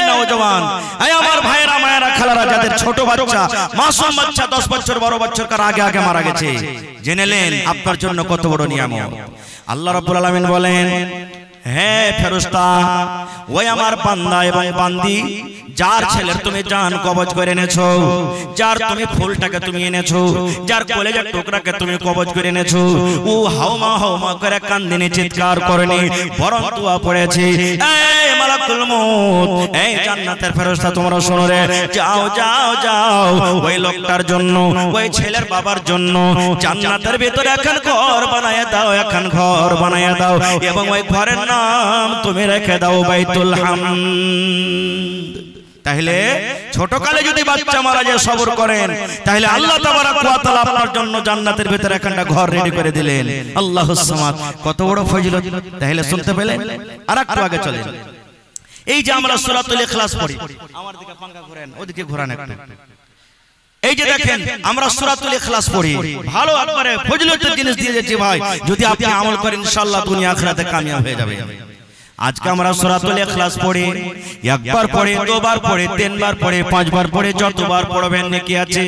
নওজওয়ান, এই আমার ভাইয়েরা মায়েরা খালারা, যাদের ছোট বাচ্চা মাসুম বাচ্চা 10 বছর 12 বছর কার আগে আগে মারা গেছে, জেনেলেন আপনার জন্য কত বড় নিয়ামত। আল্লাহ রাব্বুল আলামিন বলেন, হে ফেরেশতা, ওই আমার বান্দা এবং বান্দি, যার ছেলের তুমি জান কবজ করে এনেছো, যার তুমি ফুলটাকে তুমি এনেছো, যার কলেজের টুকরাকে তুমি কবজ করে এনেছো, ও হাওমা হাওমা করে কান্দিনি, চিৎকার করেনি, বরং দোয়া পড়েছে, এই মালাকুল মউত, এই জান্নাতের ফেরেশতা তোমরা শোনো রে, যাও যাও যাও ওই লোকটার জন্য, ওই ছেলের বাবার জন্য জান্নাতের ভিতরে এখন ঘর বানায়া দাও, এখন ঘর বানায়া দাও, এবং ওই ঘরের নাম তুমি রেখে দাও বাইতুল হামদ। তাহলে ছোট কালে যদি বাচ্চা মারা যায় সবর করেন, তাহলে আল্লাহ তাবারক ওয়া তাআলা আপনার জন্য জান্নাতের ভিতরে একটা ঘর রেডি করে দিলেন। আল্লাহুস সামাদ, কত বড় ফজিলত। তাহলে শুনতে পেলেন? আরেকটু আগে চলেন। এই যে আমরা সূরাতুল ইখলাস পড়ি, আমার দিকে পাঙ্কা ঘোরেন, ওদিকে ঘোরান একটু। এই যে দেখেন আমরা সূরাতুল ইখলাস পড়ি, ভালো একবারে ফজিলতের জিনিস দিয়ে যাচ্ছি ভাই, যদি আপনি আমল করেন ইনশাআল্লাহ দুনিয়া আখিরাতে কামিয়াব হয়ে যাবে। আজকে আমরা সূরাতুল ইখলাস পড়ি, একবার পড়ি, দুবার পড়ি, তিনবার পড়ি, পাঁচবার পড়ি, যতবার পড়বেন নেকি আছে,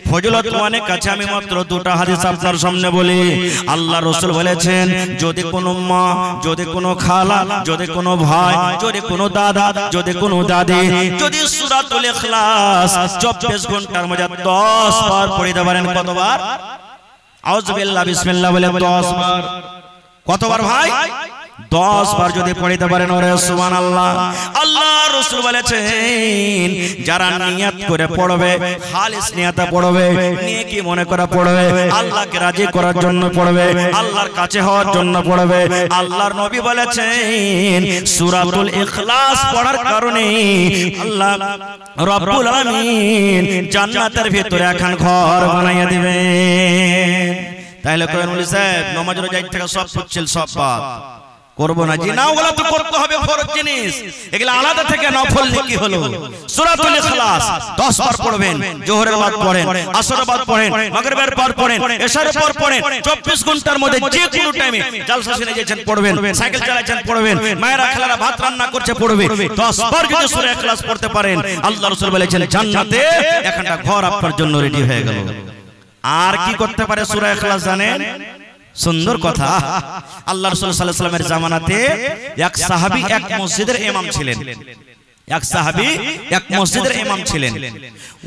ফজিলত অনেক আছে। আমি মাত্র দুটো হাদিস আপনার সামনে বলি। আল্লাহ রাসূল বলেছেন, যদি কোনো মা, যদি কোনো খালা, যদি কোনো ভাই, যদি কোনো দাদা, যদি কোনো দাদি, যদি সূরাতুল ইখলাস 24 ঘন্টার মধ্যে 10 বার পড়তে পারেন, কতবার? আউযু বিল্লাহ বিসমিল্লাহ বলে 10 বার। কতবার ভাই? 10 বার যদি পড়তে পারেন, ওরে সুবহানাল্লাহ। আল্লাহ রাসূল বলেছেন, যারা নিয়ত করে পড়বে, খালিস নিয়তে পড়বে, নেকি মনে করে পড়বে, আল্লাহকে রাজি করার জন্য পড়বে, আল্লাহর কাছে হওয়ার জন্য পড়বে, আল্লাহর নবী বলেছেন সূরাতুল ইখলাস পড়ার কারণে আল্লাহ রাব্বুল আলামিন জান্নাতের ভিতরে এখন ঘর বানাইয়া দিবেন। তাহলে কোন ওলি সাহেব নামাজ রোজা থেকে সব পড়ছেন, সব বাদ করবো না, জি না, ওগুলা তো করতে হবে, ফরজ জিনিস, এগুলা আলাদা থেকে নফল নেকি হলো। সূরাতুল ইখলাস 10 বার পড়বেন, জোহরের বাদ পড়েন, আসরের বাদ পড়েন, মাগরিবের পর পড়েন, এশারের পর পড়েন, 24 ঘন্টার মধ্যে যে কোনো টাইমে জালসা শুনে যাচ্ছেন পড়বেন, সাইকেল চালাচ্ছেন পড়বেন, মায়েরা খালারা ভাত রান্না করছে পড়বে। 10 বার যদি সূরা ইখলাস পড়তে পারেন, আল্লাহ রাসূল বলেছেন জান্নাতে একটা ঘর আপনার জন্য রেডি হয়ে গেল। আর কি করতে পারে সূরা ইখলাস জানেন? সুন্দর কথা। আল্লাহ রাসূল সাল্লাল্লাহু আলাইহি ওয়াসাল্লামের জামানাতে এক সাহাবী এক মসজিদের ইমাম ছিলেন, এক সাহাবী এক মসজিদের ইমাম ছিলেন।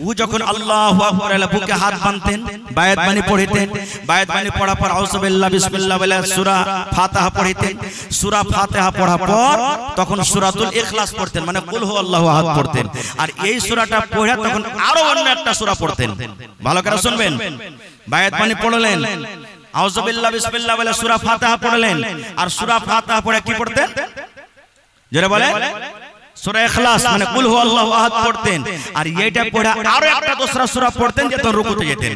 ও যখন আল্লাহু আকবার বলে বুকে হাত বাঁধতেন, বায়াত বাণী পড়তেন, বায়াত বাণী পড়ার পর আউযু বিল্লাহ বিসমিল্লাহ বলে সূরা ফাতিহা পড়তেন, সূরা ফাতিহা পড়ার পর তখন সূরাতুল ইখলাস পড়তেন, মানে কুল হু আল্লাহু আহাদ পড়তেন। আর এই সূরাটা পড়ে তখন আরো অন্য একটা সূরা পড়তেন। ভালো করে শুনবেন, বায়াত বাণী পড়লেন, আউযু বিল্লাহ বিসমিল্লাহ বলে সূরা ফাতিহা পড়লেন, আর সূরা ফাতিহা পড়ে কি পড়তেন? জোরে বলে সূরা ইখলাস, মানে কুল হু আল্লাহু আহাদ পড়তেন। আর এইটা পড়ে আরো একটা দোসরা সূরা পড়তেন, যখন রুকুতে যেতেন।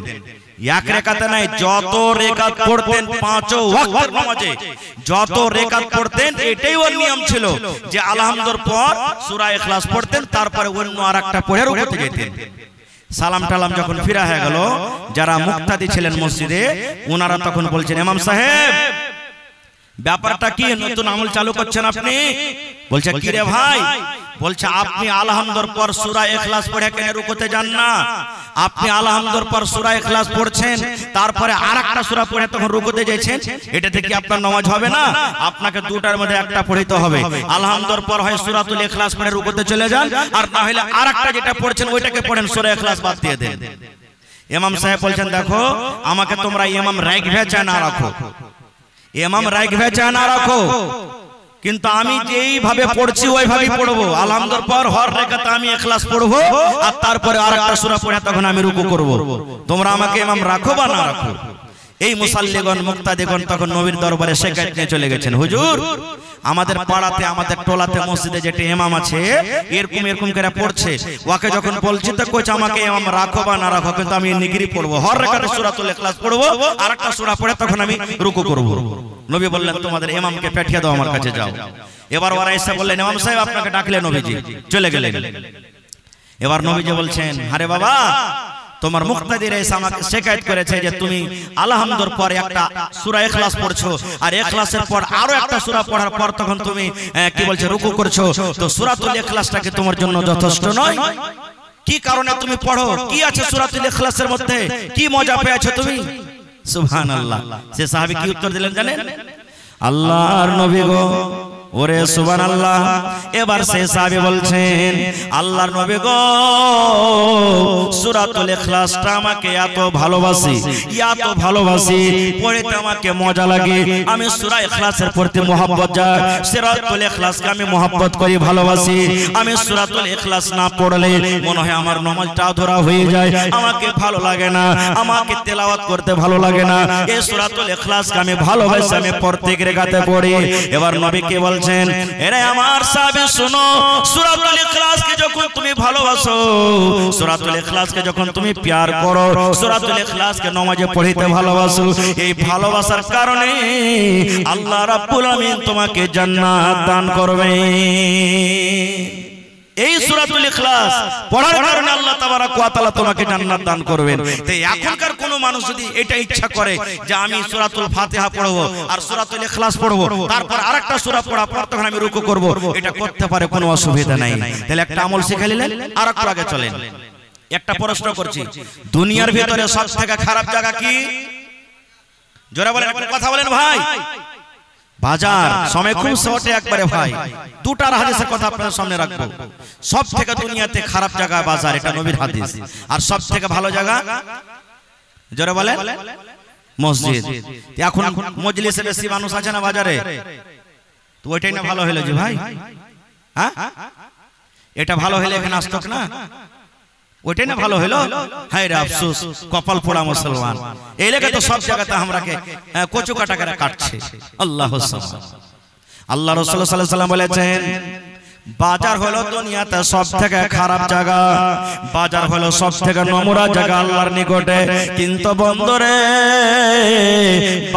এক রাকাতে নাই, যত রাকাত পড়তেন 5 ওয়াক্তের নামাজে যত রাকাত পড়তেন, এটাই ওর নিয়ম ছিল যে আলহামদুলিল্লাহর পর সূরা ইখলাস পড়তেন, তারপরে অন্য আরেকটা পড়ে রুকুতে যেতেন। সালাম টালাম যখন ফিরা হয়ে গেল, যারা মুক্তাদি ছিলেন মসজিদে, ওনারা তখন বলছেন, ইমাম সাহেব ব্যাপারটা কি, নতুন আমল চালু করছেন আপনি? বলছে কি রে ভাই? বলছে আপনি আলহামদুলিল্লাহর পর সূরা ইখলাস পড়ে কেন রুকুতে যান না? আপনি আলহামদুলিল্লাহর পর সূরা ইখলাস পড়ছেন, তারপরে আরেকটা সূরা পড়ে তখন রুকুতে যাচ্ছেন, এটাতে কি আপনার নামাজ হবে না? আপনাকে দুটার মধ্যে একটা পড়তে হবে। আলহামদুলিল্লাহর পর হয় সূরাতুল ইখলাস পড়ে রুকুতে চলে যান, আর না হলে আরেকটা যেটা পড়ছেন ওইটাকে পড়েন, সূরা ইখলাস বাদ দিয়ে দেন। ইমাম সাহেব বলছেন, দেখো আমাকে তোমরা ইমাম রাখবে চায় না রাখো, ইমাম রাখবে চায় না রাখো, কিন্তু আমি যেইভাবে পড়ছি ওইভাবেই পড়বো। আলহামদুলিল্লাহ পর হর রাকাতে আমি ইখলাস পড়বো, আর তারপরে আরেকটা সূরা পড়ে তখন আমি রুকু করব। তোমরা আমাকে ইমাম রাখো বা না রাখো। এই মুসাল্লিগণ মুক্তাদিগণ তখন নবীর দরবারে শিকায়ত নিয়ে চলে গেছেন, হুজুর আমাদের পাড়াতে আমাদের টোলাতে মসজিদে যেটা ইমাম আছে এরকম এরকম করে পড়ছে, ওকে যখন বলছি তো কইছে আমাকে ইমাম রাখো বা না রাখো, কিন্তু আমি নিগরি পড়বো, হর রাকাতে সূরাতুল ইখলাস পড়বো, আরেকটা সূরা পড়ে তখন আমি রুকু করব। নবী বললেন, তোমাদের ইমামকে পাঠিয়ে দাও, আমার কাছে যাও। এবার ওরা এসে বললেন, ইমাম সাহেব আপনাকে ডাকলেন। নবীজি চলে গেলেন। এবার নবীজি বলছেন, আরে বাবা তোমার মুক্তাদির এসে আমাকে শিকায়ত করেছে যে তুমি আলহামদুর পরে একটা সূরা ইখলাস পড়ছো, আর ইখলাসের পর আরো একটা সূরা পড়ার পর তখন তুমি কি বলছে রুকু করছো। তো সূরাতুল ইখলাসটা কি তোমার জন্য যথেষ্ট নয়? কি কারণে তুমি পড়ো? কি আছে সূরাতুল ইখলাসের মধ্যে? কি মজা পেয়েছো তুমি? সুবহানাল্লাহ। সে সাহাবী কি উত্তর দিলেন জানেন? আল্লাহর নবী গো, ওরে সুবহানাল্লাহ। এবার সে সাহাবী বলছেন, আল্লাহর নবী গো, সূরাতুল ইখলাসটা আমাকে এত ভালোবাসি পড়তে আমাকে মজা লাগে। আমি সূরা ইখলাসের প্রতি মহব্বত যায়, সূরাতুল ইখলাসকে আমি মহব্বত করি, ভালোবাসি। আমি সূরাতুল ইখলাস না পড়লে মনে হয় আমার নামাজটা অধরা হয়ে যায়, আমাকে ভালো লাগে না, আমাকে তেলাওয়াত করতে ভালো লাগে না। এই সূরাতুল ইখলাসকে আমি ভালোবাসি, আমি প্রত্যেক রাকাতে পড়ি। এবার নবীকে বলছেন, এরে আমার সাহাবী শুনো, সূরাতুল ইখলাসকে যখন তুমি ভালোবাসো, সূরাতুল ইখলাসকে যখন তুমি প্যার করো, সূরাতুল ইখলাসকে নামাজে পড়িতে ভালোবাসো, এই ভালোবাসার কারণে আল্লাহ রাব্বুল আমিন তোমাকে জান্নাত দান করবে। এই সূরাতুল ইখলাস পড়ার কারণে আল্লাহ তাবারাক ওয়া তাআলা তোমাকে জান্নাত দান করবেন। তাই এখনকার কোন মানুষ যদি এটা ইচ্ছা করে যে আমি সূরাতুল ফাতিহা পড়বো আর সূরাতুল ইখলাস পড়বো, তারপর আরেকটা সূরা পড়া পর তখন আমি রুকু করব, এটা করতে পারে, কোনো অসুবিধা নাই। তাহলে একটা আমল শিখে নিলেন, আরেকটু আগে চলেন। একটা প্রশ্ন করছি, দুনিয়ার ভিতরে সবথেকে খারাপ জায়গা কি? জোরে বলেন, কথা বলেন ভাই। বাজার। সময় খুব শর্টে একবারে ভাই, দুটার হাদিসের কথা আপনাদের সামনে রাখবো। সব থেকে দুনিয়াতে খারাপ জায়গা বাজার, এটা নবীর হাদিস। আর সব থেকে ভালো জায়গা, জোরে বলেন, মসজিদ। এখন মজলিসে বেশি মানুষ আছে না বাজারে, তো ওইটাই না ভালো হলো যে ভাই, হ্যাঁ এটা ভালো হলে এখানে আসতো না, ওইটাই না ভালো হলো। হায় রে আফসোস, কপাল পোড়া মুসলমান। এই লেগে তো সব জায়গাতে আমরাকে কচু কাটা করে কাটছে। আল্লাহ আল্লাহ রাসূল সাল্লাল্লাহু আলাইহি ওয়াসাল্লাম বলেছেন, বাজার হলো দুনিয়াতে সবথেকে খারাপ জায়গা, বাজার হলো সবথেকে নোংরা জায়গা আল্লাহর নিকটে। কিন্তু বন্ধুরে,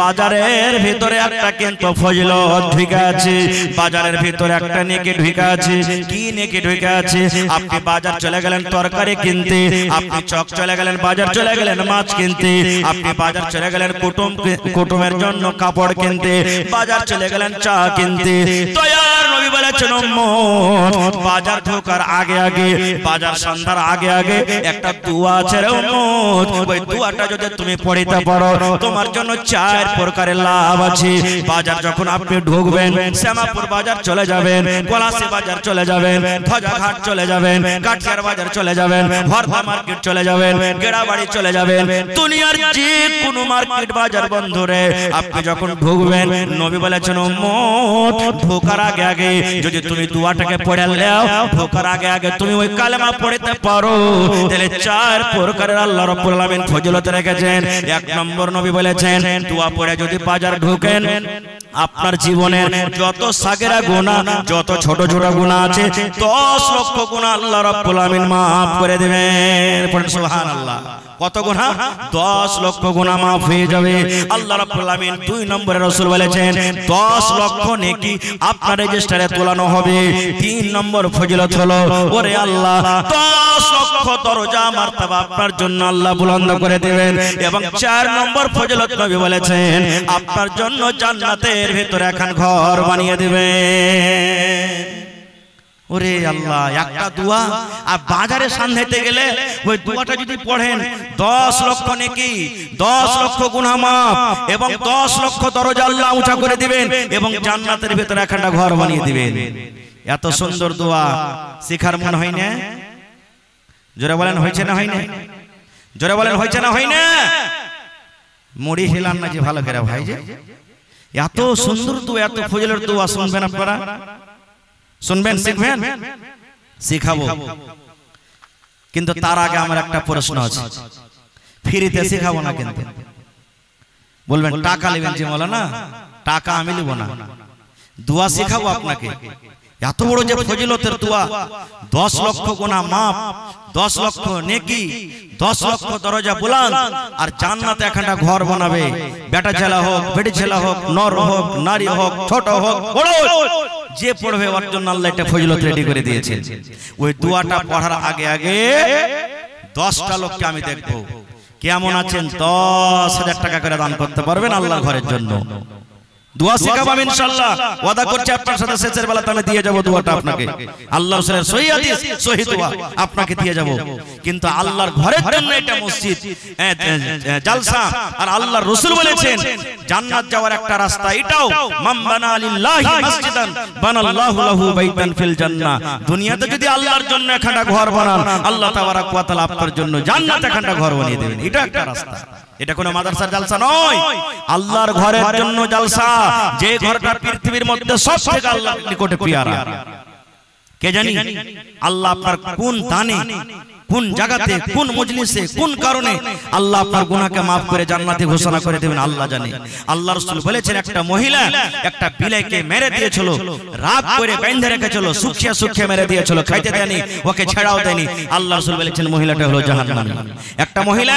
বাজারের ভিতরে একটা কিন্তু ফজিলত ঢুকে আছে, বাজারের ভিতরে একটা নেকি ঢুকে আছে। কি নেকি ঢুকে আছে? আপনি বাজার চলে গেলেন তরকারি কিনতে, আপনি চক চলে গেলেন, বাজার চলে গেলেন মাছ কিনতে, আপনি বাজার চলে গেলেন কুটুমের জন্য কাপড় কিনতে, বাজার চলে গেলেন চা কিনতে। দয়ার নবী বলেছেন, বাজার ঢোকার আগে আগে, বাজার সন্ধ্যার আগে আগে একটা দোয়া আছে রে উম্মত, ওই দোয়াটা যদি তুমি পড়িতে পারো তোমার জন্য 4 প্রকারের লাভ আছে। বাজার যখন আপনি ঢুকবেন, শ্যামাপুর বাজার চলে যাবেন, পলাশী বাজার চলে যাবেন, ধ্বজাঘাট চলে যাবেন, কাঠিয়ার বাজার চলে যাবেন, ভরভা মার্কেট চলে যাবেন, গেড়াবাড়ি চলে যাবেন, দুনিয়ার যে কোনো মার্কেট বাজার বন্ধুরে আপনি যখন ঢুকবেন, নবী বলেছেন উম্মত ঢোকার আগে আগে যদি তুমি দোয়াটাকে পড়ে নাও, ঢোকার আগে আগে তুমি ওই কালেমা পড়তে পারো, তাহলে 4 প্রকারের আল্লাহ রাব্বুল আলামিন ফজিলত রেখেছেন। 1 নম্বর নবী বলেছেন, দোয়া পড়ে যদি বাজার ঢোকেন, আপনার জীবনের যত সাগেরা গুনাহ, যত ছোট ছোট গুনাহ আছে, 10 লক্ষ গুনাহ আল্লাহ রাব্বুল আলামিন maaf করে দিবেন। পড়েন সুবহানাল্লাহ। কত গুনাহ? 10 লক্ষ গুনাহ maaf হয়ে যাবে আল্লাহ রাব্বুল আলামিন। 2 নম্বরে রাসূল বলেছেন, 10 লক্ষ নেকি আপনার রেজিস্টারে তোলানো হবে। 3 নম্বর ফজিলত হলো, ওরে আল্লাহ 10 লক্ষ দরজা মারতাবা আপনার জন্য আল্লাহ বুলন্দ করে দিবেন। এবং 4 নম্বর ফজিলত নবী বলেছেন, আপনার জন্য জান্নাতের ভিতরে এখন ঘর বানিয়ে দিবেন। ওরে আল্লাহ, একটা দোয়া। আর বাজারে সান্ধাইতে গেলে ওই দোয়াটা যদি পড়েন, 10 লক্ষ নেকি, 10 লক্ষ গুনাহ maaf, এবং 10 লক্ষ দরজা আল্লাহ উঁচা করে দিবেন, এবং জান্নাতের ভিতরে একটা ঘর বানিয়ে দিবেন। এত সুন্দর দোয়া শিখার মন হয় না? জোরে বলেন, হয়েছে না হয় না? জোরে বলেন, হয়েছে না হয় না? মুড়ি হিলান না যে ভালো করে ভাই, যে এত সুন্দর দোয়া, এত ফজিলতের দোয়া শুনবেন আপনারা, শুনবেন, শিখবেন, শিখাবো। কিন্তু তার আগে আমার একটা প্রশ্ন আছে, ফ্রিতে শিখাবো না কিন্তু। বলবেন টাকা নেবেন যে মাওলানা, টাকা আমি নেব না, দোয়া শিখাবো আপনাকে। এত বড় যে ফজিলতের দোয়া, 10 লক্ষ গুনাহ maaf, 10 লক্ষ নেকি, 10 লক্ষ দরজা বুলান্দ, আর জান্নাতে একটা ঘর বানাবে। বেটা ছেলে হোক, বেটি ছেলে হোক, নর হোক, নারী হোক, ছোট হোক, বড় হোক, যে পড়বে ওর জন্য আল্লাহ একটা ফজিলত রেডি করে দিয়েছেন। ওই দোয়াটা পড়ার আগে আগে 10টা লোককে আমি দেখবো কেমন আছেন, 10,000 টাকা করে দান করতে পারবেন আল্লাহর ঘরের জন্য। দোয়া শিখাবো ইনশাআল্লাহ, ওয়াদা করছি আপনার সাথে শেষের বেলা তাহলে দিয়ে যাব দোয়াটা আপনাকে, আল্লাহর রাসূলের সহিহ হাদিস সহিহ দোয়া আপনাকে দিয়ে যাব। কিন্তু আল্লাহর ঘরের জন্য এটা মসজিদ জালসা, আর আল্লাহর রাসূল বলেছেন জান্নাত যাওয়ার একটা রাস্তা এটাও, মান বানা লিল্লাহি মাসজিদান বানাল্লাহু লাহু বাইতান ফিল জান্নাহ। দুনিয়াতে যদি আল্লাহর জন্য একটা ঘর বানান, আল্লাহ তাবারাক ওয়া তাআলা আপনার জন্য জান্নাতে একটা ঘর বানিয়ে দেবেন। এটা একটা রাস্তা, এটা কোনো মাদ্রাসার জালসা নয়, আল্লাহর ঘরের জন্য জালসা। যে ঘরটা পৃথিবীর মধ্যে সবথেকে আল্লাহর নিকটে পিয়ারা, কে জানি আল্লাহ আপনার কোন দানে, কোন জায়গাতে, কোন মজলিসে, কোন কারণে আল্লাহ আপনার গুনাহকে maaf করে জান্নাতে ঘোষণা করে দেবেন আল্লাহ জানে। আল্লাহর রাসূল বলেছেন একটা মহিলা একটা বিলাইকে মেরে দিয়েছিল, রাগ করে বাইন্ধে রেখেছিল, সুখিয়া সুখিয়া মেরে দিয়েছিল, খাইতে দেয়নি, ওকে ছেড়াও দেয়নি। আল্লাহর রাসূল বলেছেন মহিলাটা হলো জাহান্নামী। একটা মহিলা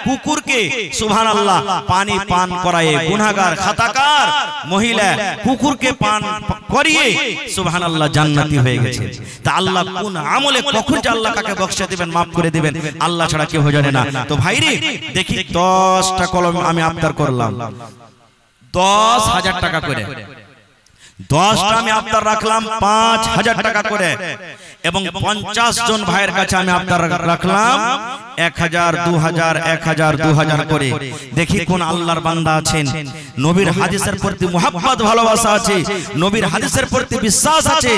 কুকুরকে সুবহানাল্লাহ পানি পান করায়, গুনাহগার খাতাকার মহিলা কুকুরকে পান করিয়ে সুবহানাল্লাহ জান্নাতি হয়ে গেছে। তা আল্লাহ কোন আমলে কখন যে আল্লাহ কাকে বখশে দিবেন, মাফ করে দিবেন, আল্লাহ ছাড়া কেউ জানে না। তো ভাইরে দেখি 10টা কলম আমি আবদার করলাম, 10,000 টাকা করে, 10টা আমি আবদার রাখলাম 5,000 টাকা করে, এবং 50 জন ভাইয়ের কাছে আমি আবদার রাখলাম 1,000 2,000 1,000 2,000 করে। দেখি কোন আল্লাহর বান্দা আছেন নবীর হাদিসের প্রতি মুহাব্বত ভালোবাসা আছে, নবীর হাদিসের প্রতি বিশ্বাস আছে,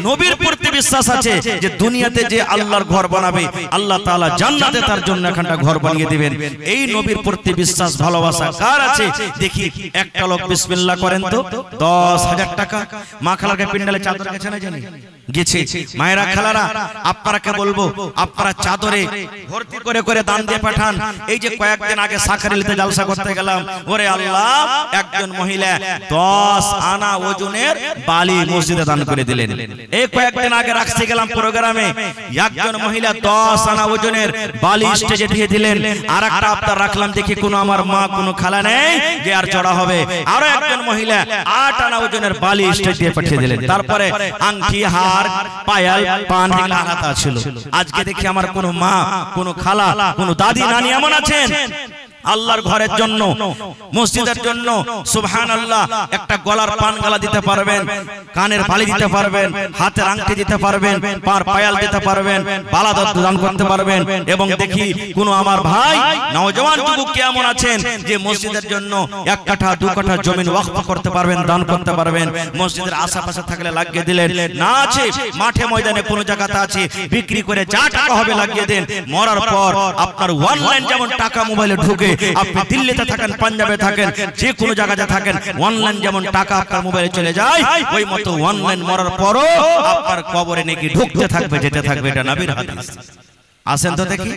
নবীর প্রতি বিশ্বাস আছে যে দুনিয়াতে যে আল্লাহর ঘর বানাবে আল্লাহ তাআলা জান্নাতে তার জন্য একটা ঘর বানিয়ে দিবেন। এই নবীর প্রতি বিশ্বাস ভালোবাসা কার আছে দেখি একটা লোক বিসমিল্লাহ করেন তো। 10,000 টাকা মা খালাকে পিন্ডালে চাদর গেছে না জানি গেছে। মায়েরা খালারা আপনারাকে বলবো আপনারা চাদরে ভর্তি করে করে দান দিয়ে পাঠান। এই যে কয়েকদিন আগে সাকারিলিতে জালসা করতে গেলাম, ওরে আল্লাহ একজন মহিলা 10 আনা ওজনের বালি মসজিদে দান করে দিলেন। এই কয়েকদিন আগে রাখতে গেলাম প্রোগ্রামে, একজন মহিলা 10 আনা ওজনের বালি স্টেজে দিয়ে দিলেন। আর একটা আবদার রাখলাম দেখি কোনো আমার মা কোনো খালা নেই যে আর চড়া হবে, আরো একজন মহিলা 8 আনা ওজনের বালি স্টেজ দিয়ে পাঠিয়ে দিলেন। তারপরে আংটি হার পায়াল পান আলাদা ছিল। আজকে দেখি আমার কোনো মা কোনো খালা কোনো দাদি নানি এমন আছেন আল্লাহর ঘরের জন্য মসজিদের জন্য সুবহানাল্লাহ একটা গলার পান গালা দিতে পারবেন, কানের বালি দিতে পারবেন, হাতের আংটি দিতে পারবেন, পার পায়াল দিতে পারবেন, বালা দান করতে পারবেন। এবং দেখি কোন আমার ভাই নওজওয়ান যুবক কেমন আছেন যে মসজিদের জন্য 1 কাঠা 2 কাঠা জমি ওয়াকফ করতে পারবেন, দান করতে পারবেন। মসজিদের আশেপাশে থাকলে লাগিয়ে দিলেন, না আছে মাঠে ময়দানে কোন জায়গাতে আছে বিক্রি করে যা টাকা হবে লাগিয়ে দেন। মরার পর আপনার অনলাইন যেমন টাকা মোবাইলে ঢুকে, আপনি দিল্লিতে থাকেন পাঞ্জাবে থাকেন যে কোনো জায়গাতে থাকেন, অনলাইন যেমন টাকা আপনার মোবাইলে চলে যায় ওই মতো অনলাইন মরার পরও আপনার কবরে নাকি ঢুকতে থাকবে যেতে থাকবে। এটা নবীর হাদিস। আসেন তো দেখি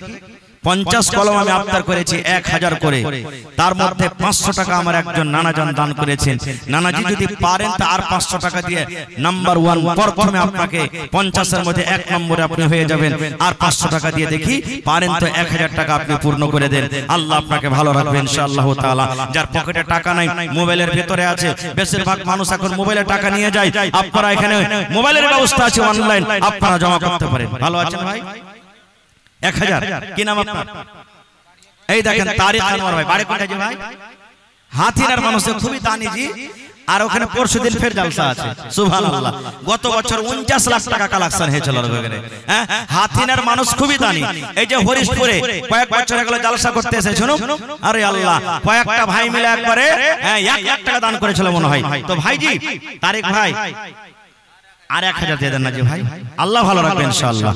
50 কলম আমি আবদার করেছি 1000 করে, তার মধ্যে 500 টাকা আমার একজন নানাজান দান করেছেন। নানাজি যদি পারেন তা আর 500 টাকা দিয়ে নাম্বার 1 প্রথমে আপনাকে 50 এর মধ্যে 1 নম্বরে আপনি হয়ে যাবেন। আর 500 টাকা দিয়ে দেখি পারেন তো 1000 টাকা আপনি পূর্ণ করে দেন। আল্লাহ আপনাকে ভালো রাখবে ইনশাআল্লাহ তাআলা। যার পকেটে টাকা নাই মোবাইলের ভিতরে আছে, বেশিরভাগ মানুষ এখন মোবাইলে টাকা নিয়ে যায়, আপনারা এখানে মোবাইলের ব্যবস্থা আছে অনলাইন, আপনারা জমা করতে পারেন। ভালো আছেন ভাই? 1000 কি নাম আপনার? এই দেখেন তারিক আনোয়ার ভাই, বাড়ি কোথায় ভাই? হাতিনার মানুষ খুবই দানি জি। আর ওখানে পরশুদিন ফের জালসা আছে সুবহানাল্লাহ। গত বছর 49 লাখ টাকা কালেকশন হয়েছিল ওখানে। হ্যাঁ, হাতিনার মানুষ খুবই দানি। এই যে হরিশপুরে কয়েক বছর আগে জালসা করতে এসে শুনুন, আরে আল্লাহ কয়েকটা ভাই মিলে একবারে 1 লাখ টাকা দান করেছিল মনে হয়। তো ভাইজি তারিক ভাই আর 1000 দিয়ে দেন না জি ভাই, আল্লাহ ভালো রাখবেন ইনশাআল্লাহ।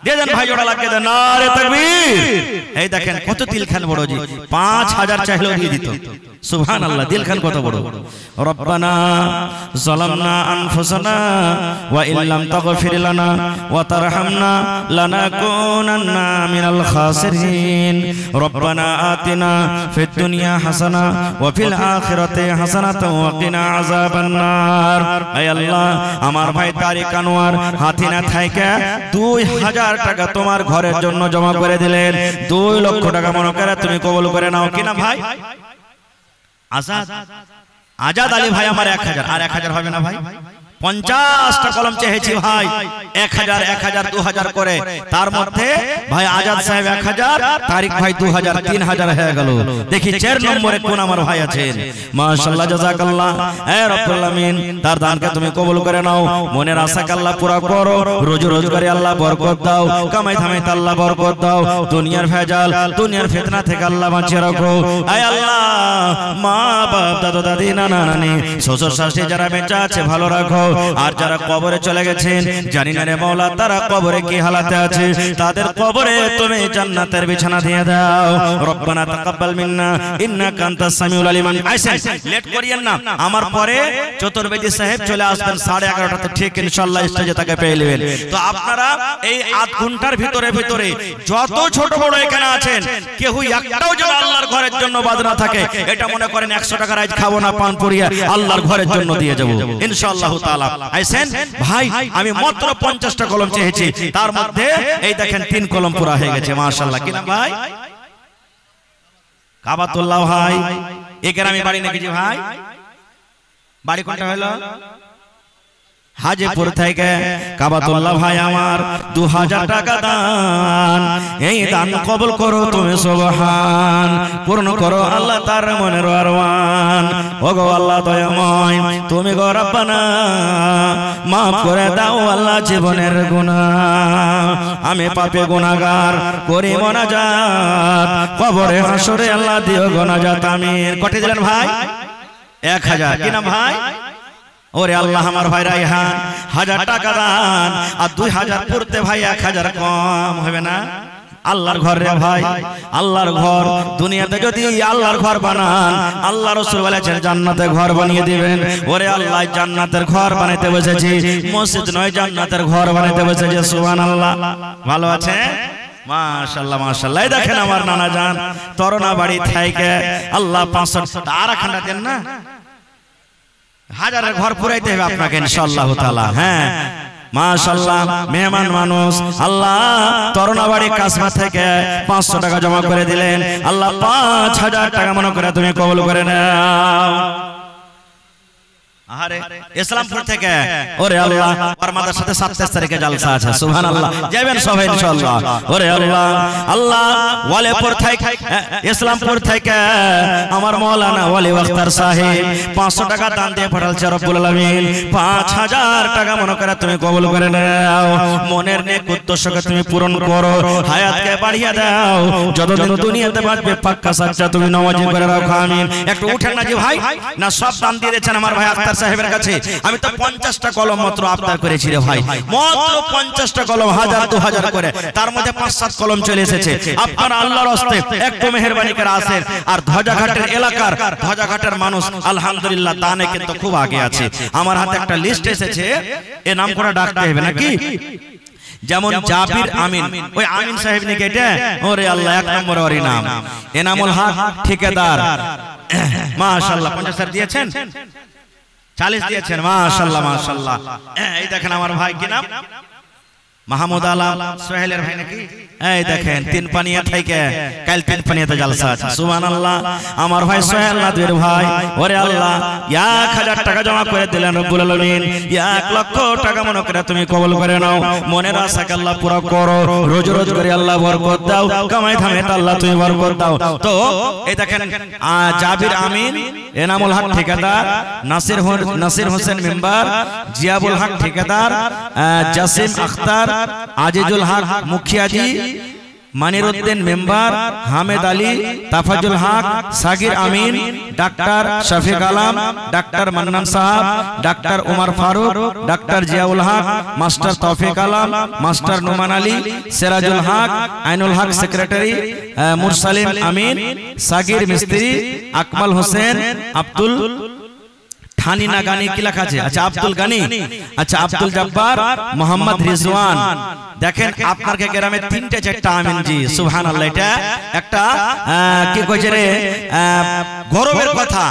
দিয়ে দেন ভাই, জোড়া লাগিয়ে দেন, নারে তাকবীর। এই দেখেন কত দিলখান বড় জি, 5000 চাইলেও দিয়ে দিত। সুবহানাল্লাহ, দিলখান কত বড়। রব্বানা যালামনা আনফুসানা ওয়া ইল্লাম তাগফির লানা ওয়া তারহামনা লানাকুনান্না মিনাল খাসিরিন। রব্বানা আতিনা ফিদ দুনিয়া হাসানা ওয়া ফিল আখিরাতি হাসানাতাও ওয়া কিনা আযাবান নার। হে আল্লাহ, আমার ভাই তারিক আনোয়ার হাতিনা থাইকা 2000 টাকা তোমার ঘরের জন্য জমা করে দিলেন। 2 লক্ষ টাকা মনে করে তুমি কবুল করে নাও। কিনা ভাই? আজাদ আলী ভাই আমার 1000, আর 1000 হবে না ভাই? 50টা কলম চেয়েছি ভাই, 1000 1000 2000 করে। তার মধ্যে ভাই আজাদ সাহেব 1000, তারিক ভাই 2000, 3000 হয়ে গেল। দেখি 4 নম্বরে কোন আমার ভাই আছেন। মাশাআল্লাহ, জাযাকাল্লাহ। হে রব্বুল আলামিন, তার দানকে তুমি কবুল করে নাও, মনের আশাকে আল্লাহ পুরা করো, রোজি রোজগারে আল্লাহ বরকত দাও, কামাই ধামাইতে আল্লাহ বরকত দাও, দুনিয়ার ভেজাল দুনিয়ার ফিতনা থেকে আল্লাহ বাঁচিয়ে রাখো। হে আল্লাহ, মা বাপ দাদা দাদি নানা নানি শ্বশুর শাশুড়ি যারা বেঁচে আছে ভালো রাখো, আর যারা কবরে চলে গেছেন জানি না রে মাওলা তারা কবরে কি হালাতে আছে, তাদের কবরে তুমি জান্নাতের বিছানা দিয়ে দাও। রব্বানা তাকাব্বাল মিন্না ইন্নাকা আনতাস সামিউল আলিম। আইসেন, লেট করিয়েন না, আমার পরে চতুর্বেদী সাহেব চলে আসবেন 11:30টাতে ঠিক ইনশাআল্লাহ স্টেজে তাকে পেয়ে নেবেন। তো আপনারা এই আধ ঘন্টার ভিতরে যত ছোট বড় এখানে আছেন কেউ একটাও যেন আল্লাহর ঘরের জন্য বাদ না থাকে। এটা মনে করেন 100 টাকা রাইজ খাবো না, পান পুরিয়া আল্লাহর ঘরের জন্য দিয়ে যাব ইনশাআল্লাহ তাআলা। আইসেন ভাই, আমি মাত্র 50টা কলম চেয়েছি, তার মধ্যে এই দেখেন 3 কলম পুরা হয়ে গেছে। মাশাআল্লাহ। কি নাম ভাই? কাবাতুল্লাহ ভাই। এই গ্রামে বাড়ি নাকি জি ভাই? বাড়ি কোনটা হলো? হাজিপুর থেকে কাবাতুল্লাহ ভাই আমার 2000 টাকা দান, এই দান কবুল করো তুমি সুবহান, পূর্ণ করো আল্লাহ তার মনের আরমান। ওগো আল্লাহ দয়াময়, তুমি গো রব্বানা মাফ করে দাও আল্লাহ জীবনের গুনাহ, আমি পাপী গুনাহগার করি মোনাজাত, কবরে হাসরে আল্লাহ দিও গুনাজাত আমিন। কত দিলেন ভাই? 1000। কি নাম ভাই? ওরে আল্লাহ, আমার ভাই রায়হান 1000 টাকা দান, আর 2000 পড়তে ভাই 1000 কম হবে না? আল্লাহর ঘর রে ভাই, আল্লাহর ঘর। দুনিয়াতে যদি আল্লাহর ঘর বানান, আল্লাহ রাসূল বলেছেন জান্নাতে ঘর বানিয়ে দিবেন। ওরে আল্লাহ, জান্নাতের ঘর বানাইতে বসেছি, মসজিদ নয় জান্নাতের ঘর বানাইতে বসেছে। সুবহানাল্লাহ। ভালো আছে? মাশাআল্লাহ মাশাআল্লাহ। এই দেখেন আমার নানা জান তরনা বাড়ি থেকে আল্লাহ 500 আর খান্ডা দেন না, 1000 ঘর পুরাইতে হবে আপনাকে ইনশাআল্লাহ তাআলা। হ্যাঁ মাশাআল্লাহ, মেহমান মানুষ আল্লাহ তরনাবাড়ি কাসবা থেকে 500 টাকা জমা করে দিলেন। আল্লাহ 5000 টাকা মনে করে তুমি কবুল করে নাও। আরে ইসলামপুর থেকে ওরে আল্লাহ আর মাদ্রাসাতে 27 তারিখে জলসা আছে। সুবহানাল্লাহ, যাবেন সবাই ইনশাআল্লাহ। ওরে আল্লাহ, আল্লাহ ওয়ালিপুর থেকে ইসলামপুর থেকে আমার মাওলানা ওয়ালি আখতার সাহেব 500 টাকা দান দিয়ে পাঠালছে রব্বুল আলামিন। 5000 টাকা মনে করে তুমি কবুল করে নাও, মনের নেক উদ্দেশ্যকে তুমি পূরণ করো, হায়াতকে বাড়িয়ে দাও, যতদিন দুনিয়াতে বাঁচবে পাক্কা সাচ্চা তুমি নামাজি করে রাখো আমিন। একটু উঠেন না জি ভাই, না সব দান দিয়ে দিয়েছেন আমার ভাই আখতার সাহেবের কাছে। আমি তো 50টা কলম মাত্র আবদার করেছি রে ভাই, মাত্র 50টা কলম 1000 2000 করে, তার মধ্যে 5-7 কলম চলে এসেছে। আপনারা আল্লাহর রাস্তে একটু মেহেরবানি করে আসেন। আর ধ্বজাঘাটের এলাকার ধ্বজাঘাটের মানুষ আলহামদুলিল্লাহ দানে কিন্তু খুব আগে আছে। আমার হাতে একটা লিস্ট এসেছে, এ নাম করে ডাকতে হবে নাকি? যেমন জাবির আমিন, ওই আমিন সাহেব নাকি এটা? ওরে আল্লাহ, 1 নম্বর ওরই নাম এনামুল হক ঠিকাদার। মাশাআল্লাহ 50 দিয়েছেন, 40 দিয়েছেন। মাশাআল্লাহ মাশাআল্লাহ। এই দেখেন আমার ভাই কি নাম? মাহমুদ আলম সোহেলের ভাই নাকি? এই দেখেন 3 পানিয়া থেকে কাল 3 পানিয়াতে জলসা আছে। সুবহানাল্লাহ, আমার ভাই সোহেল নাদবির ভাই। ওরে আল্লাহ, 1000 টাকা জমা করে দিলেন রব্বুল আলামিন। 1 লক্ষ টাকা মনে করে তুমি কবুল করে নাও, মনের আশাকে আল্লাহ পুরো করো, রোজ রোজ করে আল্লাহ বরকত দাও, কামাই ধামাইতে আল্লাহ তুমি বরকত দাও। তো এই দেখেন জাবির আমিন, এনামুল হক ঠিকাদার, নাসির হোসেন মেম্বার, জিয়াবুল হক ঠিকাদার, জাসিম আখতার, আজিজুল হক মুখিয়াজি, মানিরউদ্দিন মেম্বার, হামেদ আলী, তাফাজুল হক, সাগির আমিন, ডাক্তার শফিক আলম, ডাক্তার মান্নান সাহাব, ডাক্তার উমর ফারুক, ডাক্তার জিয়াউল হক, মাস্টার তৌফিক আলম, মাস্টার নোমান আলী, সিরাজুল হক, আইনুল হক সেক্রেটারি, মুরসালিম আমিন, সাগির মিস্ত্রি, আকমাল হোসেন, আব্দুল থানি না গানি কি লেখা আছে? আচ্ছা আব্দুল গানি, আচ্ছা আব্দুল জব্বার, মোহাম্মদ রিজওয়ান। দেখেন আপনার কে গ্রামে 3-4টা আমিন জি। সুবহানাল্লাহ, এটা একটা কি কইছে রে গৌরবের কথা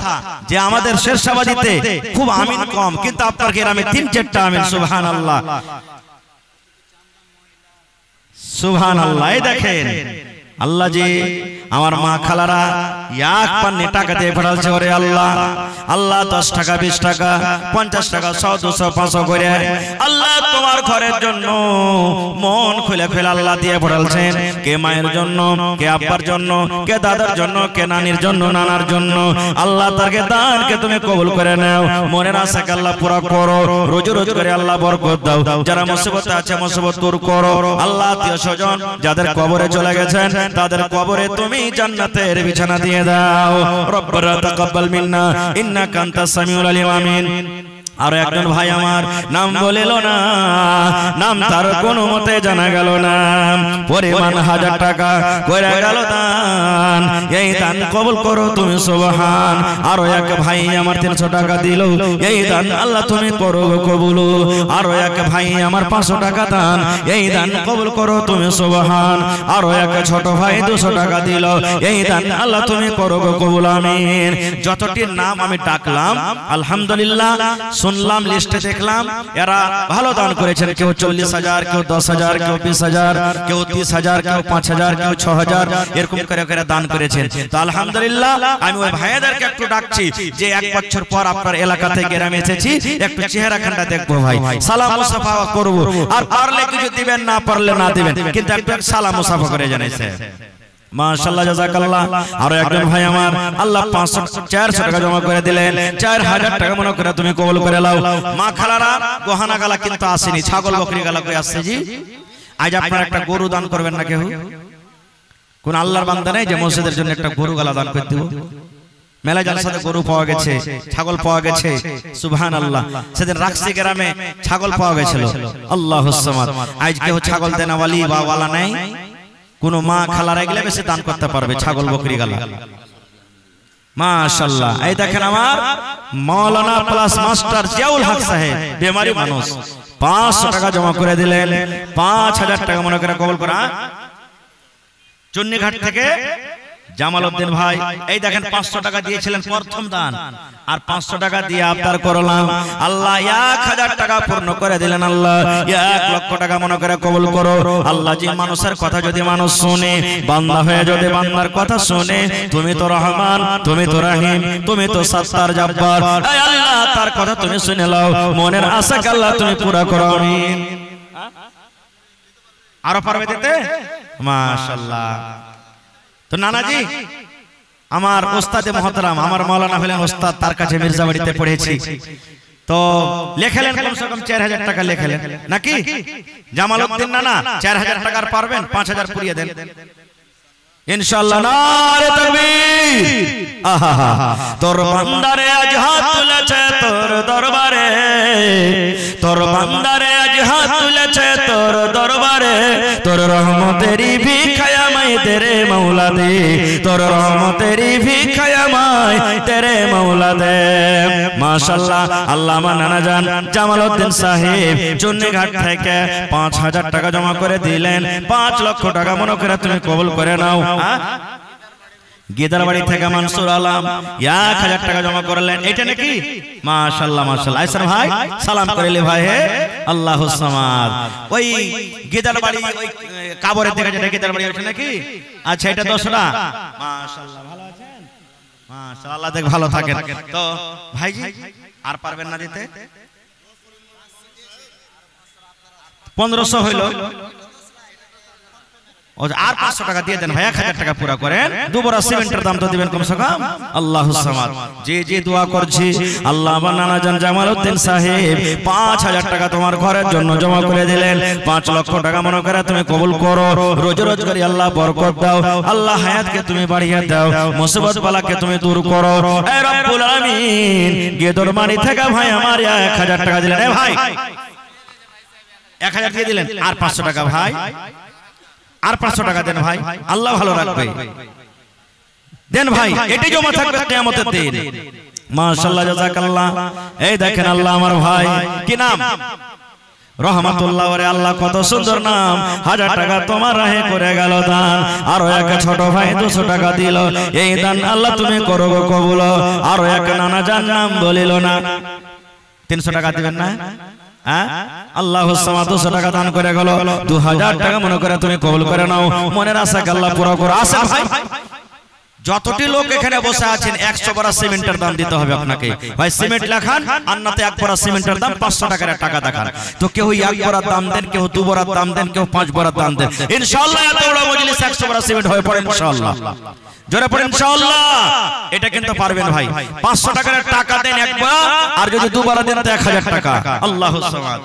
যে আমাদের শেরশাবাদীতে খুব আমিন কম, কিন্তু আপনার গ্রামে 3-4টা আমিন। সুবহানাল্লাহ সুবহানাল্লাহ। এই দেখেন আল্লাহ জি আমার মা খালারা এক পান্নি টাকা দিয়ে পাঠালছে। ওরে আল্লাহ, আল্লাহ 10 টাকা 20 টাকা 50 টাকা 100 200 500 করে আল্লাহ তোমার ঘরের জন্য মন খুলে খুলে আল্লাহ দিয়ে পাঠালছেন। কে মায়ের জন্য, কে আব্বার জন্য, কে দাদার জন্য, কে নানির জন্য, নানার জন্য। আল্লাহ তারকে দানকে তুমি কবুল করে নাও, মনের আশাকে আল্লাহ পুরা করো, রোজ রোজ করে আল্লাহ বরকত দাও। যারা মুসিবতে আছে মুসিবত দূর করো আল্লাহ। আত্মীয় স্বজন যাদের কবরে চলে গেছেন তাদের কবরে তুমি জান্নাতের বিছানা দিয়ে দাও। রব্বানা তাকাব্বাল মিন্না ইন্নাকা আনতাস সামিউল আলিম। আমিন। আর একজন ভাই আমার নাম বলিল না, নাম তার কোনো মতে জানা গেল না, পরিমাণ 1000 টাকা করে গেল দান। এই দান কবুল করো তুমি সুবহান। আরো এক ভাই আমার 300 টাকা দিল, এই দান আল্লাহ তুমি করো কবুল। আরো এক ভাই আমার 500 টাকা দান, এই দান কবুল করো তুমি সুবহান। আরো এক ছোট ভাই 200 টাকা দিল, এই দান আল্লাহ তুমি করো কবুল। আমিন। যতটির নাম আমি ডাকলাম আলহামদুলিল্লাহ, শুনলাম লিস্টে দেখলাম এরা ভালো দান করেছেন। কেউ 40,000, কেউ 10,000, কেউ 20,000, কেউ 30,000, কেউ 5,000, কেউ 6,000 এরকম করে করে দান করেছেন। তো আলহামদুলিল্লাহ আমি ওই ভাইদেরকে একটু ডাকছি যে 1 বছর পর আপনার এলাকা থেকে গ্রামে এসেছি, একটু চেহারাখানটা দেখবো ভাই, সালাম মুসাফা করব। আর পারলে কিছু দিবেন, না পারলে না দিবেন, কিন্তু একটু সালাম মুসাফা করে জানাইছে। মাশাআল্লাহ জাযাকাল্লাহ। আরো একজন ভাই আমার আল্লাহ 400 টাকা জমা করে দিলেন, 4000 টাকা মনে করে তুমি কবুল করে নাও। মা খালারা গহনা গালা কিন্তু আসেনি, ছাগল বকরি গালা কই আসছে জি? আজ আপনারা একটা গরু দান করবেন না কেউ? কোন আল্লাহর বান্দা নাই যে মসজিদের জন্য একটা গরু গালা দান করে দিব? মেলা জালসাতে গরু পাওয়া গেছে, ছাগল পাওয়া গেছে, সুবহানাল্লাহ। সেদিন রাখসি গ্রামে ছাগল পাওয়া গেছিল, আল্লাহুস সামাদ। আজ কেউ ছাগল দেনা ওয়ালি বা ওয়ালা নাই। কোন মা খালারা গেলে বেশি দান করতে পারবে ছাগল বকরি গালা। মাশাআল্লাহ। এই দেখেন আমার মাওলানা প্লাস মাস্টার জিয়াউল হক সাহেব, বেমারি মানুষ, 500 টাকা জমা করে দিলেন। 5000 টাকা মনে করে কবুল করা। চুন্নিঘাট থেকে জামালউদ্দিন ভাই, এই দেখেন 500 টাকা দিয়েছিলেন প্রথম দান, আর 500 টাকা দিয়ে আবদার করলাম আল্লাহ 1000 টাকা পূর্ণ করে দিলেন। আল্লাহ 1 লক্ষ টাকা মনে করে কবুল করো। আল্লাহ যে মানুষের কথা যদি মানুষ শুনে, বান্দা হয়ে যদি বান্দার কথা শুনে, তুমি তো রহমান, তুমি তো রহিম, তুমি তো সত্তার জব্বার, এই আল্লাহ তার কথা তুমি শুনে নাও, মনের আশাকে আল্লাহ তুমি পুরা করো। আমিন। আরো পারবে দিতে? মাশাআল্লাহ। তো নানাজি আমার ওস্তাদে মুহতারাম, আমার মাওলানা হলেন ওস্তাদ, তার কাছে মির্জাবাড়িতে পড়েছি। তো লেখালেন কমসে কম 4000 টাকা লেখালেন নাকি? জামালউদ্দিন নানা 4000 টাকার পারবেন? 5000 পুরিয়ে দেন ইনশাআল্লাহ। নারে তাকবীর। আহা, তোর বান্দারে আজ হাত তুলেছে তোর দরবারে, তোর বান্দারে আজ হাত তুলেছে তোর দরবারে, তোর রহমতেরই ভিখায় আমায় তেরে মৌলা দে, তোর রহমতেরই ভিখায় আমায় তেরে মৌলা দে। মাশাআল্লাহ। আল্লাহ আমার নানা জান জামালউদ্দিন সাহেব চুন্নিঘাট থেকে 5000 টাকা জমা করে দিলেন। 5 লক্ষ টাকা মনে করে তুমি কবুল করে নাও। গেদারবাড়ি থেকে মানসুর আলম 1000 টাকা জমা করলেন। এটা নাকি? মাশাআল্লাহ মাশাআল্লাহ। আইসার ভাই সালাম করিলে ভাই, হে আল্লাহুস সামাদ। ওই গেদারবাড়ি ওই কাবরের দিকে যেটা গেদারবাড়ি ওইটা নাকি? আচ্ছা, এটা 10টা। মাশাআল্লাহ, ভালো আছেন? মাশাআল্লাহ, দেখ ভালো থাকেন। তো ভাইজি আর পারবেন না দিতে? 1500 হইল, আর 500 টাকা দিয়ে দেন ভাই, 1000 টাকা পুরা করেন। দুবরা সিমেন্টের দাম তো দিবেন কমসে কম। আল্লাহুস সামাদ। যে যে দোয়া করছি আল্লাহ আমার নানা জান জামালউদ্দিন সাহেব 5000 টাকা তোমার ঘরের জন্য জমা করে দিলেন। 5 লক্ষ টাকা মনে করে তুমি কবুল করো। রোজ রোজ করে আল্লাহ বরকত দাও, আল্লাহ হায়াতকে তুমি বাড়িয়ে দাও, মুসিবত বালাকে তুমি দূর করো। এ রব্বুল আমিন। গেদরমানি থেকে ভাই আমার 1000 টাকা দিলেন। এ ভাই 1000 দিয়ে দিলেন, আর 500 টাকা ভাই, আর 500 টাকা দেন ভাই, আল্লাহ ভালো রাখবে। দেন ভাই, এটাই জমা থাকবে কিয়ামতের দিন। মাশাআল্লাহ জাযাকাল্লাহ। এই দেখেন আল্লাহ আমার ভাই, কি নাম? রহমাতুল্লাহ। ওরে আল্লাহ কত সুন্দর নাম। 1000 টাকা তোমার রাহে করে গেল দান। আরো এক ছোট ভাই 200 টাকা দিল, এই দান আল্লাহ তুমি করো গো কবুল। আরো এক নানা জান নাম বলিল না, 300 টাকা দিবেন না? আল্লাহুস সামাদ 200 টাকা দান করে গেল। 2000 টাকা মনে করে তুমি কবুল করে নাও, মনের আশাকে আল্লাহ পুরো করো। আসেন ভাই, যতটি লোক এখানে বসে আছেন 100 বড়া সিমেন্টের দাম দিতে হবে আপনাকে। ভাই সিমেন্ট লেখান আর নাতে 1 বড়া সিমেন্টের দাম 500 টাকার টাকা দেখান। তো কেউ 1 বড়া দাম দেন, কেউ 2 বড়া দাম দেন, কেউ 5 বড়া দাম দেন। ইনশাআল্লাহ এত বড় মজলিস 100 বড়া সিমেন্ট হয়ে পড়ে ইনশাআল্লাহ। জোরে পড়েন ইনশাআল্লাহ। এটা কিন্তু পারবেন ভাই। 500 টাকার টাকা দেন 1 বড়া, আর যদি 2 বড়া দেন তো 1000 টাকা। আল্লাহুস সামাদ।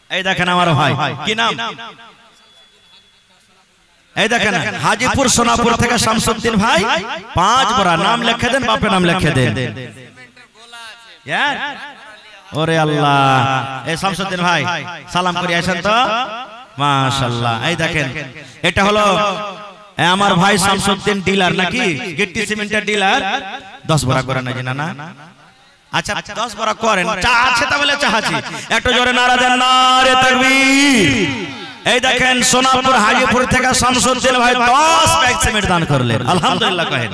এই দেখেন আমার ভাই, কি নাম? এই দেখেন হাজীপুর সোনাপুর থেকে শামসুদ্দিন ভাই 5 বড়া। নাম লিখে দেন, বাপের নাম লিখে দেন। ওরে আল্লাহ, এই শামসুদ্দিন ভাই সালাম করে আসেন তো, মাশাআল্লাহ। এই দেখেন এটা হলো আমার ভাই শামসুদ্দিন ডিলার নাকি, গিট্টি সিমেন্টের ডিলার। 10 বড়া করে না জানা না? আচ্ছা 10 বড়া করেন। চা আছে তাহলে চা আছে, একটু জোরে নারা দেন, নারে তাকবীর। এই দেখেন সোনাপুর হাজীপুর থেকে শামসুদ্দিন ভাই 10 ব্যাগ সিমেন্ট দান করলেন। আলহামদুলিল্লাহ কহেন।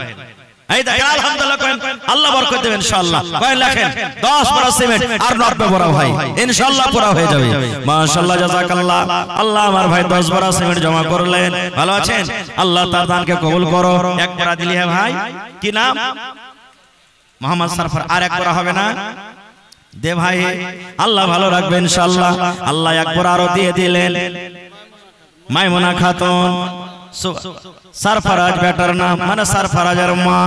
এই দেখেন আলহামদুলিল্লাহ কহেন, আল্লাহ বরকত দেবেন ইনশাআল্লাহ। কহেন লেখেন 10 বড়া সিমেন্ট আর 90 বড়া ভাই ইনশাআল্লাহ পুরো হয়ে যাবে। মাশাআল্লাহ জাযাকাল্লাহ। আল্লাহ আমার ভাই 10 বড়া সিমেন্ট জমা করলেন। ভালো আছেন? আল্লাহ তার দানকে কবুল করো। 1 বড়া দিলি হ্যাঁ ভাই, কি নাম? মোহাম্মদ সরফর। আর 1 বড়া হবে না? দে ভাই, আল্লাহ ভালো রাখবেন ইনশাআল্লাহ। আল্লাহ 1 বড়া আরো দিয়ে দিলেন। মাইমুনা খাতুন সরফরাজ বেটার নাম, মানে সরফরাজের মা।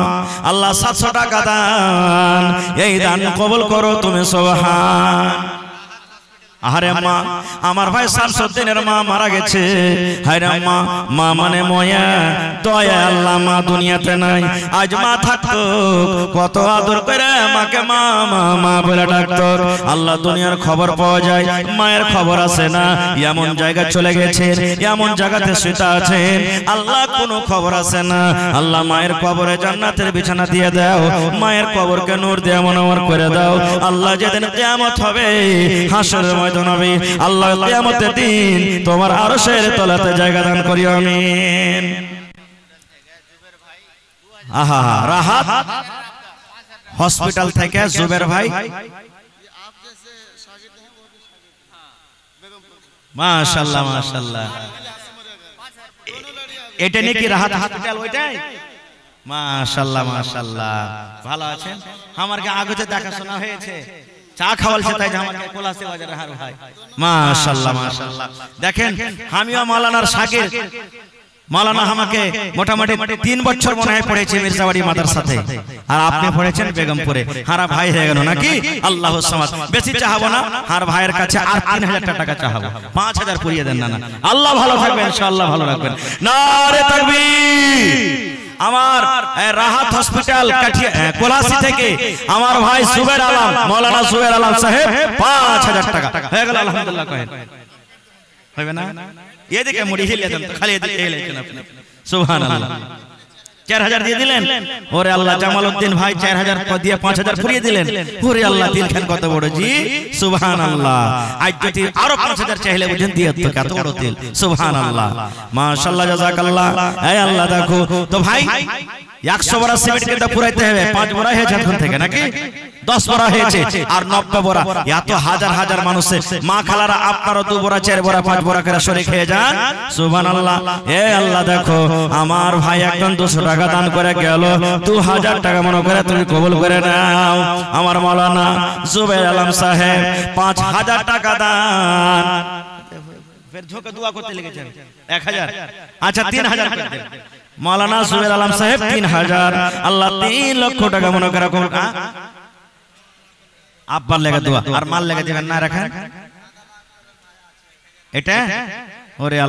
আল্লাহ 700 টাকা দান, এই দান কবুল করো তুমি সুবহান। আরে মা, আমার ভাই শামসুদ্দিনের মা মারা গেছে। হায়রে মা, মা মানে ময়া দয়া। আল্লাহ মা দুনিয়াতে নাই, আজ মা থাকতো কত আদর করে মাকে মা মা মা বলে ডাকতো। আল্লাহ দুনিয়ার খবর পাওয়া যায়, মায়ের খবর আসে না। এমন জায়গা চলে গেছেন, এমন জায়গাতে শুতে আছেন, আল্লাহ কোনো খবর আসে না। আল্লাহ মায়ের কবরে জান্নাতের বিছানা দিয়ে দাও, মায়ের কবরকে নূর দিয়ে মনোহর করে দাও। আল্লাহ যেদিন কিয়ামত হবে, হাসরের ময়দান হবে, আল্লাহ কিয়ামতের দিন তোমার আরশের তলাতে জায়গা দান করিও আমিন। আহা, রাহাত হসপিটাল থেকে জুবের ভাই, মাশাআল্লাহ মাশাআল্লাহ। এটা নাকি রাহাত হসপিটাল? ওইটাই মাশাআল্লাহ মাশাআল্লাহ। ভালো আছেন? আমারকে আগেতে দেখাশোনা হয়েছে, চা খাওয়ালছে, তাই আমাকে কোলাসে বাজারে হার ভাই। মাশাআল্লাহ মাশাআল্লাহ। দেখেন আমিও মাওলানার শাগির্দ। মাওলানা আমাকে মোটামুটি 3 বছর মনে হয় পড়েছে মির্জাবাড়ি মাদ্রাসাতে, আর আপনি পড়েছেন বেগমপুরে। হারা ভাই হয়ে গেল নাকি? আল্লাহুস সামাদ। বেশি চাহাবো না, হার ভাইয়ের কাছে আর 3000 টাকা চাহাবো। 5000 পুরিয়ে দেন না। না, আল্লাহ ভালো থাকবেন ইনশাআল্লাহ, ভালো রাখবেন। নারে তাকবীর। আমার রাহাত হসপিটাল কোলাসি থেকে আমার ভাই সুবের আলম, মাওলানা সুবের আলম সাহেব 5000 টাকা হয়ে গেল। আলহামদুলিল্লাহ কহেন, হবে না? এদিকে মুড়ি হিলিয়ে দেন তো, খালি এদিকে হিলিয়েছেন আপনি। সুবহানাল্লাহ। 4000 দিয়ে দিলেন। ওরে আল্লাহ, জামালউদ্দিন ভাই 4000 দিয়ে 5000 ফুরিয়ে দিলেন। ওরে আল্লাহ, দিলখান কত বড় জি। সুবহানাল্লাহ। আজ যদি আরো 5000 চাইলে বুঝেন দিয়ে তো কত বড় দিল। সুবহানাল্লাহ মাশাআল্লাহ জাযাকাল্লাহ। এই আল্লাহ দেখো তো ভাই, 100 বড়া সিমেন্ট কিন্তু পুরাইতে হবে। 5 বড়া হয়েছে এখন থেকে নাকি? 10 বড়া হয়েছে আর 90 বড়া। এত হাজার হাজার মানুষে মা খালারা আপনারা 2 বড়া 4 বড়া 5 বড়া করে শরীক হয়ে যান। সুবহানাল্লাহ। এ আল্লাহ দেখো, আমার ভাই একজন 200 টাকা দান করে গেল, 2000 টাকা মনে করে তুমি কবুল করে নাও। আমার মাওলানা জুবের আলম সাহেব 5000 টাকা দান। ফের ঝোঁকে দোয়া করতে লেগেছেন 1000। আচ্ছা 3000 করে দেন। মাওলানা জুবের আলম সাহেব 3000। আল্লাহ 3 লক্ষ টাকা মনে করে আব্বার লেগে দোয়া, আর মাল লেগে দিবেন না রাখেন এটা। ওরে আল্লাহ।